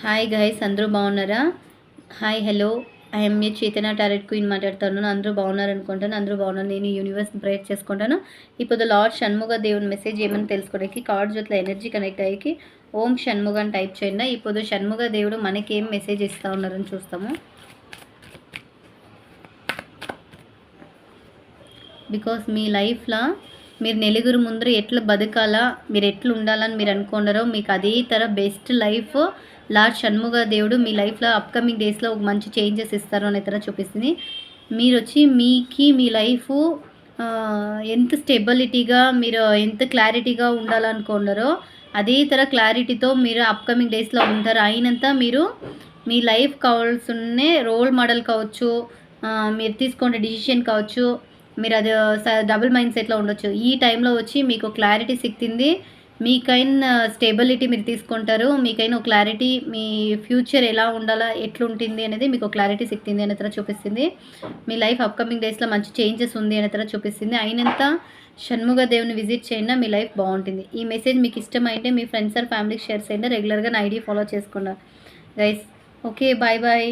Hi guys, అందరూ బాగున్నారా? Hi, hello. I'm me Chaitanya tarot queen మాట్లాడుతున్నాను. అందరూ బాగున్నారు అనుకుంటాను. అందరూ బాగున్నారు. నేను యూనివర్స్ని ప్రేయర్ చేసుకుంటాను. ఇప్పుడు లార్డ్ షణ్ముగ దేవుని మెసేజ్ ఏమని తెలుసుకోవడానికి కార్డ్ జొత్ల ఎనర్జీ కనెక్ట్ అయ్యి ఓం షణ్ముగ అని టైప్ చేయండి. ఇప్పుడు షణ్ముగ దేవుడు మనకి ఏం మెసేజ్ ఇస్తూ ఉన్నారని చూస్తాము. బికాస్ మీ లైఫ్లో మీరు నలుగురు ముందర ఎట్లా బతకాలా, మీరు ఎట్లా ఉండాలని మీరు అనుకున్నారో మీకు అదే బెస్ట్ లైఫ్ లార్డ్ షణ్ముగ దేవుడు మీ లైఫ్లో అప్కమింగ్ డేస్లో ఒక మంచి చేంజెస్ ఇస్తారు అనే చూపిస్తుంది. మీరు వచ్చి మీ లైఫ్ ఎంత స్టెబిలిటీగా, మీరు ఎంత క్లారిటీగా ఉండాలనుకున్నారో అదే క్లారిటీతో మీరు అప్కమింగ్ డేస్లో ఉంటారు. అయినంత మీరు మీ లైఫ్ కావాల్సిన రోల్ మోడల్ కావచ్చు, మీరు తీసుకునే డిసిషన్ కావచ్చు, మీరు అది డబుల్ మైండ్ సెట్లో ఉండొచ్చు. ఈ టైంలో వచ్చి మీకు క్లారిటీ సిక్కింది. మీకైన స్టెబిలిటీ మీరు తీసుకుంటారు. మీకైన ఒక క్లారిటీ, మీ ఫ్యూచర్ ఎలా ఉండాలా, ఎట్లుంటుంది అనేది మీకు క్లారిటీ సిక్కింది అనే చూపిస్తుంది. మీ లైఫ్ అప్కమింగ్ డేస్లో మంచి చేంజెస్ ఉంది అనే చూపిస్తుంది. అయినంత షణ్ముగ దేవుని విజిట్ చేయండి, మీ లైఫ్ బాగుంటుంది. ఈ మెసేజ్ మీకు ఇష్టమైతే మీ ఫ్రెండ్స్ ఆర్ ఫ్యామిలీకి షేర్ చేయండి. రెగ్యులర్గా నా ఐడి ఫాలో చేసుకోండి గైస్. Okay, bye bye.